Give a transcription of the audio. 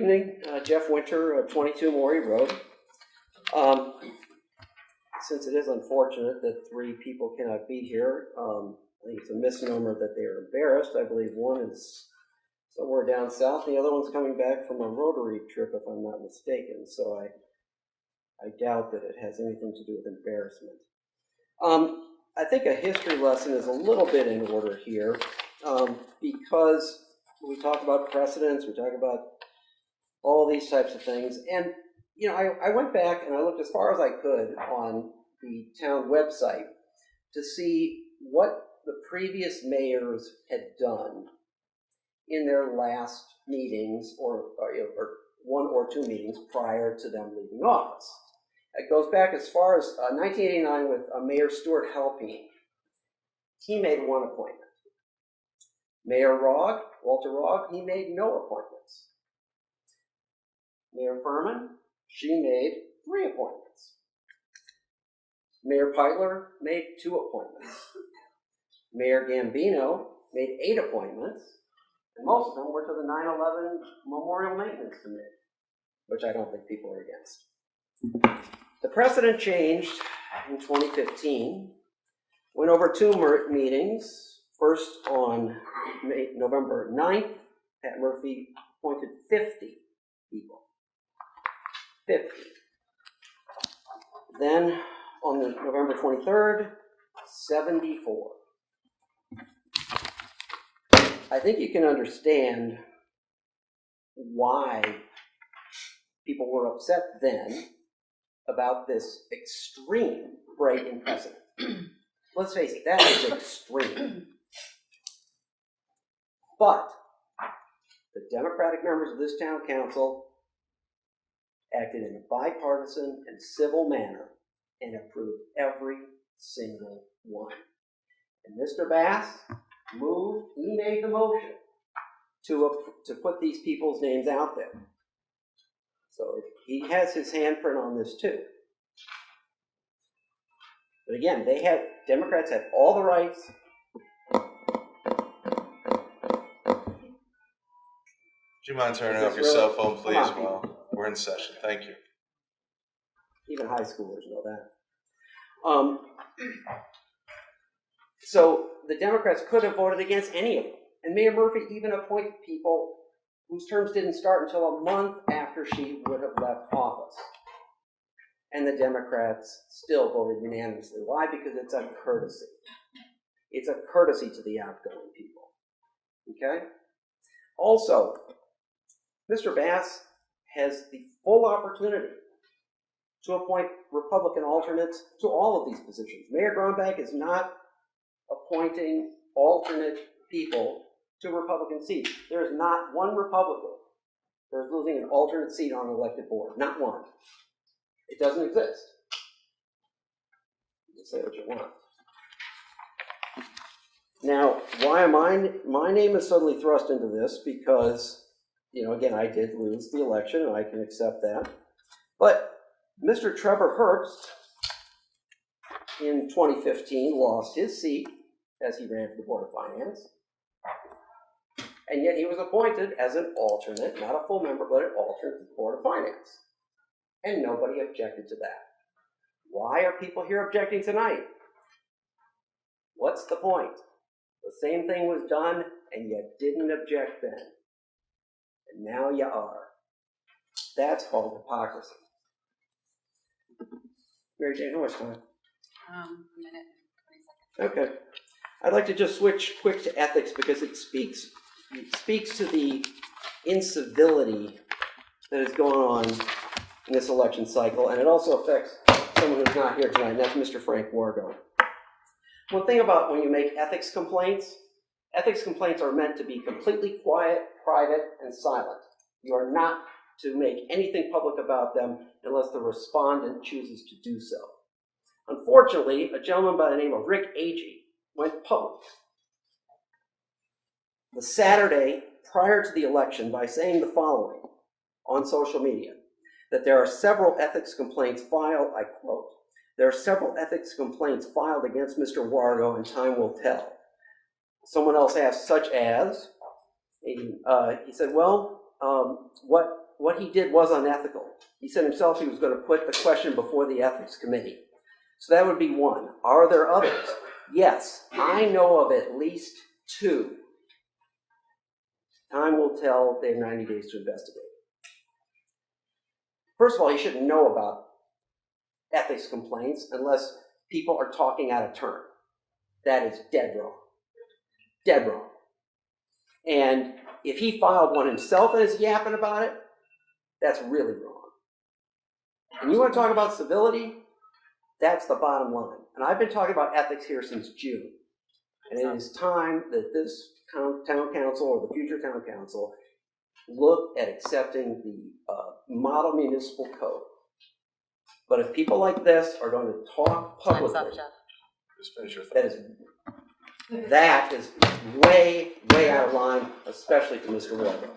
evening. Jef Winter, 22 Morey Road. Since it is unfortunate that 3 people cannot be here, I think it's a misnomer that they are embarrassed. I believe one is somewhere down south, and the other one's coming back from a Rotary trip, if I'm not mistaken. So I doubt that it has anything to do with embarrassment. I think a history lesson is a little bit in order here, because we talk about precedents, we talk about all these types of things, and you know, I went back and I looked as far as I could on the town website to see what the previous mayors had done in their last meetings, or 1 or 2 meetings prior to them leaving office. It goes back as far as 1989 with Mayor Stuart Halpine. He made 1 appointment. Mayor Walter Rogg, he made no appointments. Mayor Furman, she made 3 appointments. Mayor Peitler made 2 appointments. Mayor Gambino made 8 appointments, and most of them were to the 9/11 Memorial Maintenance Committee, which I don't think people are against. The precedent changed in 2015, went over 2 meetings. First on November 9th, Pat Murphy appointed 50 people. 50. Then on November 23rd, 74. I think you can understand why people were upset then about this extreme break in precedent. Let's face it, that is extreme. But the Democratic members of this town council acted in a bipartisan and civil manner and approved every single one. And Mr. Bass he made the motion to put these people's names out there. So he has his handprint on this too. But again, Democrats had all the rights. Would you mind turning off your cell phone, please, while we're in session? Thank you. Even high schoolers know that. So the Democrats could have voted against any of them. And Mayor Murphy even appointed people whose terms didn't start until a month after she would have left office. And the Democrats still voted unanimously. Why? Because it's a courtesy. It's a courtesy to the outgoing people. Okay? Also, Mr. Bass has the full opportunity to appoint Republican alternates to all of these positions. Mayor Grunbank is not appointing alternate people to Republican seats. There is not one Republican that is losing an alternate seat on an elected board. Not one. It doesn't exist. You can say what you want. Now, why am my name is suddenly thrust into this? Because, you know, again, I did lose the election, and I can accept that. But Mr. Trevor Herbst, in 2015, lost his seat as he ran for the Board of Finance. And yet he was appointed as an alternate, not a full member, but an alternate to the Board of Finance. And nobody objected to that. Why are people here objecting tonight? What's the point? The same thing was done, and you didn't object then. And now you are. That's called hypocrisy. Mary Jane, how much time? A minute, 20 seconds. Okay. I'd like to just switch quick to ethics because it speaks to the incivility that is going on in this election cycle, and it also affects someone who's not here tonight, and that's Mr. Frank Wargo. One thing about when you make ethics complaints are meant to be completely quiet, private, and silent. You are not to make anything public about them unless the respondent chooses to do so. Unfortunately, a gentleman by the name of Rick Agee went public the Saturday prior to the election by saying the following on social media, that there are several ethics complaints filed, I quote, "There are several ethics complaints filed against Mr. Wargo, and time will tell." Someone else asked, such as, he said, well, what what he did was unethical. He said himself he was going to put the question before the ethics committee. So that would be one. Are there others? Yes, I know of at least 2. Time will tell. They have 90 days to investigate. First of all, he shouldn't know about ethics complaints unless people are talking out of turn. That is dead wrong. Dead wrong. And if he filed one himself and is yapping about it, that's really wrong. And you want to talk about civility? That's the bottom line. And I've been talking about ethics here since June. And it is time that this town council or the future town council look at accepting the model municipal code. But if people like this are going to talk publicly, Just finish your thought. that is way, way out of line, especially to Mr. Waldo.